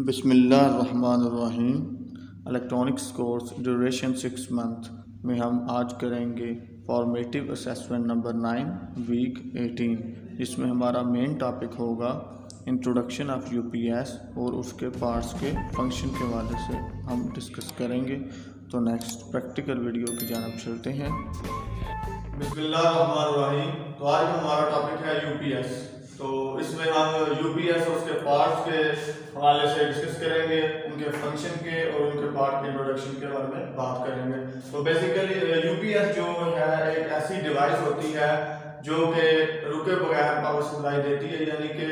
बिस्मिल्लाहिर्रहमानिर्रहीम। Electronics course duration 6 month में हम आज करेंगे फॉर्मेटिव असेसमेंट नंबर 9 वीक 18, जिसमें हमारा मेन टॉपिक होगा इंट्रोडक्शन ऑफ यूपीएस और उसके पार्ट्स के फंक्शन के हवाले से हम डिस्कस करेंगे। तो नेक्स्ट प्रैक्टिकल वीडियो की जानिब चलते हैं। बिस्मिल्लाहिर्रहमानिर्रहीम। तो आज हमारा टॉपिक है यूपीएस। तो इसमें हम यूपीएस और उसके पार्ट्स के हवाले से डिस्कस करेंगे, उनके फंक्शन के और उनके पार्ट के इंट्रोडक्शन के बारे में बात करेंगे। तो बेसिकली यूपीएस जो है एक ऐसी डिवाइस होती है जो कि रुके बगैर पावर सप्लाई देती है, यानी कि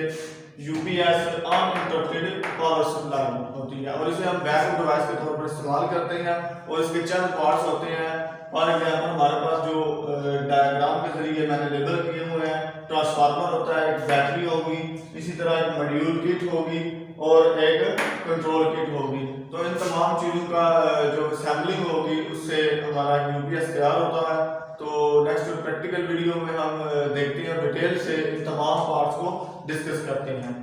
यूपीएस अनइंटरप्टेड पावर सप्लाई होती है और इसे हम बैकअप डिवाइस के तौर पर इस्तेमाल करते हैं। और इसके चंद पार्ट्स होते हैं। फॉर एग्जाम्पल हमारे पास जो डायग्राम के जरिए मैंने लेबल किए हुए हैं, ट्रांसफार्मर होता है, एक बैटरी होगी, इसी तरह एक मॉड्यूल किट होगी और एक कंट्रोल किट होगी। तो इन तमाम चीज़ों का जो असेंबलिंग होगी उससे हमारा यूपीएस तैयार होता है। तो नेक्स्ट प्रैक्टिकल वीडियो में हम देखते हैं, डिटेल से इन तमाम पार्ट्स को डिस्कस करते हैं।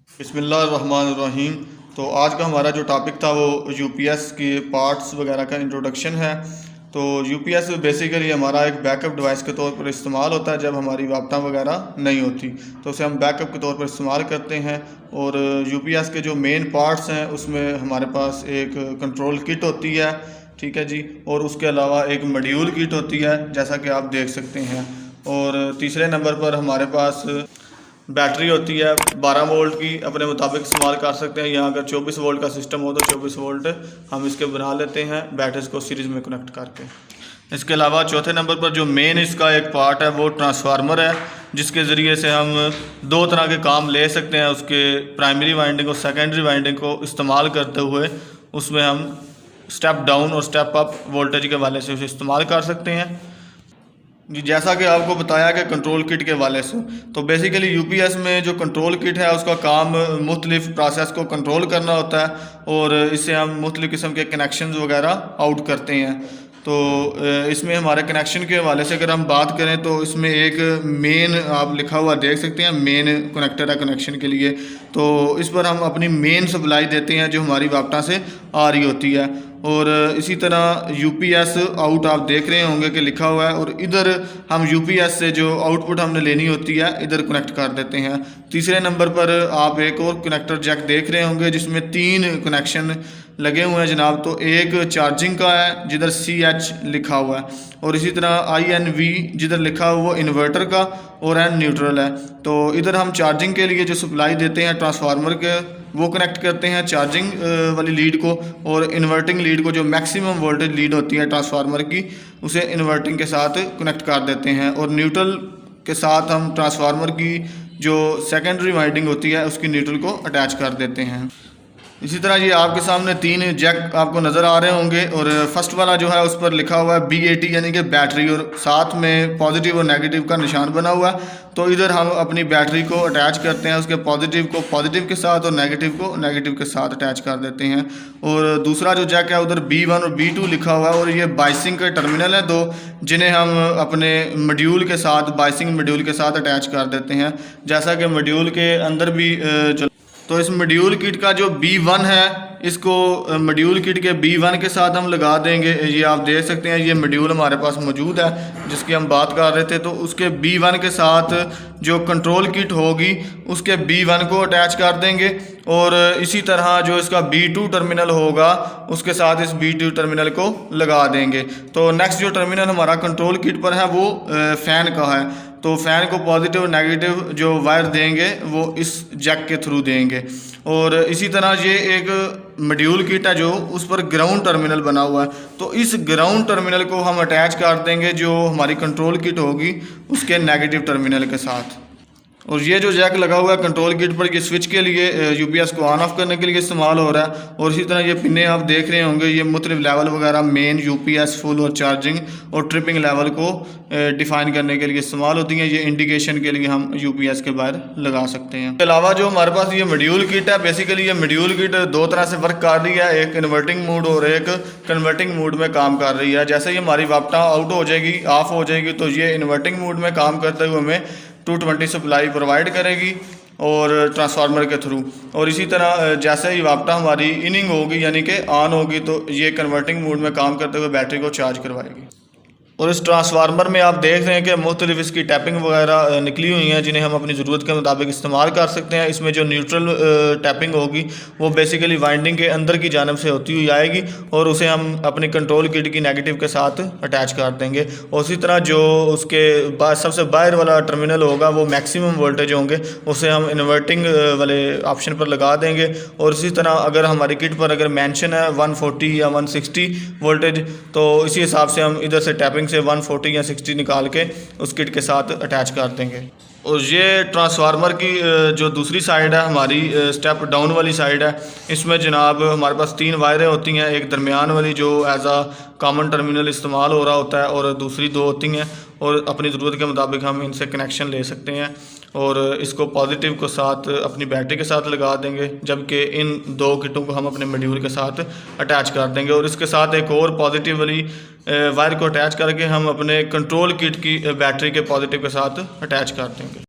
बिस्मिल्लाहिर्रहमानिर्रहीम। तो आज का हमारा जो टॉपिक था वो यूपीएस के पार्ट्स वगैरह का इंट्रोडक्शन है। तो यूपीएस बेसिकली हमारा एक बैकअप डिवाइस के तौर पर इस्तेमाल होता है जब हमारी वापटा वगैरह नहीं होती, तो उसे हम बैकअप के तौर पर इस्तेमाल करते हैं। और यूपीएस के जो मेन पार्ट्स हैं उसमें हमारे पास एक कंट्रोल किट होती है, ठीक है जी, और उसके अलावा एक मॉड्यूल किट होती है जैसा कि आप देख सकते हैं। और तीसरे नंबर पर हमारे पास बैटरी होती है 12 वोल्ट की, अपने मुताबिक इस्तेमाल कर सकते हैं, या अगर 24 वोल्ट का सिस्टम हो तो 24 वोल्ट हम इसके बना लेते हैं बैटरीज को सीरीज़ में कनेक्ट करके। इसके अलावा चौथे नंबर पर जो मेन इसका एक पार्ट है वो ट्रांसफार्मर है, जिसके ज़रिए से हम दो तरह के काम ले सकते हैं। उसके प्राइमरी वाइंडिंग और सेकेंडरी वाइंडिंग को इस्तेमाल करते हुए उसमें हम स्टेप डाउन और स्टेप अप वोल्टेज के हवाले से उसे इस्तेमाल कर सकते हैं जी। जैसा कि आपको बताया कि कंट्रोल किट के हवाले से, तो बेसिकली यूपीएस में जो कंट्रोल किट है उसका काम मुख्तलिफ प्रोसेस को कंट्रोल करना होता है और इससे हम मुख्तलिफ किस्म के कनेक्शंस वगैरह आउट करते हैं। तो इसमें हमारे कनेक्शन के हवाले से अगर हम बात करें तो इसमें एक मेन आप लिखा हुआ देख सकते हैं, मेन कनेक्टर है कनेक्शन के लिए। तो इस पर हम अपनी मेन सप्लाई देते हैं जो हमारी वापटा से आ रही होती है। और इसी तरह यूपीएस आउट आप देख रहे होंगे कि लिखा हुआ है, और इधर हम यूपीएस से जो आउटपुट हमने लेनी होती है इधर कनेक्ट कर देते हैं। तीसरे नंबर पर आप एक और कनेक्टर जैक देख रहे होंगे जिसमें 3 कनेक्शन लगे हुए हैं जनाब। तो एक चार्जिंग का है जिधर CH लिखा हुआ है, और इसी तरह INV जिधर लिखा हुआ वो इन्वर्टर का, और N न्यूट्रल है। तो इधर हम चार्जिंग के लिए जो सप्लाई देते हैं ट्रांसफार्मर के वो कनेक्ट करते हैं चार्जिंग वाली लीड को, और इन्वर्टिंग लीड को जो मैक्सिमम वोल्टेज लीड होती है ट्रांसफार्मर की उसे इन्वर्टिंग के साथ कनेक्ट कर देते हैं। और न्यूट्रल के साथ हम ट्रांसफार्मर की जो सेकेंडरी वाइंडिंग होती है उसकी न्यूट्रल को अटैच कर देते हैं। इसी तरह ये आपके सामने 3 जैक आपको नज़र आ रहे होंगे, और फर्स्ट वाला जो है उस पर लिखा हुआ है BAT यानी कि बैटरी, और साथ में पॉजिटिव और नेगेटिव का निशान बना हुआ है। तो इधर हम अपनी बैटरी को अटैच करते हैं, उसके पॉजिटिव को पॉजिटिव के साथ और नेगेटिव को नेगेटिव के साथ अटैच कर देते हैं। और दूसरा जो जैक है उधर B1 और B2 लिखा हुआ है, और ये बाइसिंग के टर्मिनल है 2, जिन्हें हम अपने मॉड्यूल के साथ बाइसिंग मॉड्यूल के साथ अटैच कर देते हैं। जैसा कि मॉड्यूल के अंदर भी तो इस मॉड्यूल किट का जो B1 है इसको मॉड्यूल किट के B1 के साथ हम लगा देंगे। ये आप देख सकते हैं, ये मॉड्यूल हमारे पास मौजूद है जिसकी हम बात कर रहे थे। तो उसके B1 के साथ जो कंट्रोल किट होगी उसके B1 को अटैच कर देंगे, और इसी तरह जो इसका B2 टर्मिनल होगा उसके साथ इस B2 टर्मिनल को लगा देंगे। तो नेक्स्ट जो टर्मिनल हमारा कंट्रोल किट पर है वो फ़ैन का है। तो फ़ैन को पॉजिटिव और नेगेटिव जो वायर देंगे वो इस जैक के थ्रू देंगे। और इसी तरह ये एक मॉड्यूल किट है जो उस पर ग्राउंड टर्मिनल बना हुआ है, तो इस ग्राउंड टर्मिनल को हम अटैच कर देंगे जो हमारी कंट्रोल किट होगी उसके नेगेटिव टर्मिनल के साथ। और ये जो जैक लगा हुआ है कंट्रोल किट पर, ये स्विच के लिए यूपीएस को ऑन ऑफ करने के लिए इस्तेमाल हो रहा है। और इसी तरह ये पिने आप देख रहे होंगे, ये मुख्तलिफ लेवल वगैरह मेन यूपीएस फुल और चार्जिंग और ट्रिपिंग लेवल को डिफ़ाइन करने के लिए इस्तेमाल होती हैं। ये इंडिकेशन के लिए हम यूपीएस के बाहर लगा सकते हैं। इसके अलावा जो हमारे पास ये मॉड्यूल किट है, बेसिकली ये मॉड्यूल किट 2 तरह से वर्क कर रही है, एक इन्वर्टिंग मोड और एक कन्वर्टिंग मोड में काम कर रही है। जैसे ही हमारी वापटा आउट हो जाएगी, ऑफ हो जाएगी, तो ये इन्वर्टिंग मोड में काम करते हुए हमें 220 सप्लाई प्रोवाइड करेगी, और ट्रांसफार्मर के थ्रू। और इसी तरह जैसे ही वापटा हमारी इनिंग होगी यानी कि ऑन होगी तो ये कन्वर्टिंग मोड में काम करते हुए बैटरी को चार्ज करवाएगी। और इस ट्रांसफार्मर में आप देख रहे हैं कि मुख्तलिफ इसकी टैपिंग वगैरह निकली हुई हैं जिन्हें हम अपनी ज़रूरत के मुताबिक इस्तेमाल कर सकते हैं। इसमें जो न्यूट्रल टैपिंग होगी वो बेसिकली वाइंडिंग के अंदर की जानब से होती हुई आएगी और उसे हम अपनी कंट्रोल किट की नेगेटिव के साथ अटैच कर देंगे। और उसी तरह जो उसके सबसे बाहर वाला टर्मिनल होगा वो मैक्सिमम वोल्टेज होंगे, उसे हम इन्वर्टिंग वाले ऑप्शन पर लगा देंगे। और इसी तरह अगर हमारी किट पर अगर मेंशन है 140 या 160 वोल्टेज तो इसी हिसाब से हम इधर से टैपिंग से 140 या 60 निकाल के उस किट के साथ अटैच कर देंगे। और ये ट्रांसफार्मर की जो दूसरी साइड है हमारी स्टेप डाउन वाली साइड है, इसमें जनाब हमारे पास 3 वायरें होती हैं। एक दरमियान वाली जो एज आ कॉमन टर्मिनल इस्तेमाल हो रहा होता है और दूसरी 2 होती हैं और अपनी ज़रूरत के मुताबिक हम इनसे कनेक्शन ले सकते हैं। और इसको पॉजिटिव को साथ अपनी बैटरी के साथ लगा देंगे, जबकि इन 2 किटों को हम अपने मॉड्यूल के साथ अटैच कर देंगे। और इसके साथ एक और पॉजिटिव वाली वायर को अटैच करके हम अपने कंट्रोल किट की बैटरी के पॉजिटिव के साथ अटैच कर देंगे।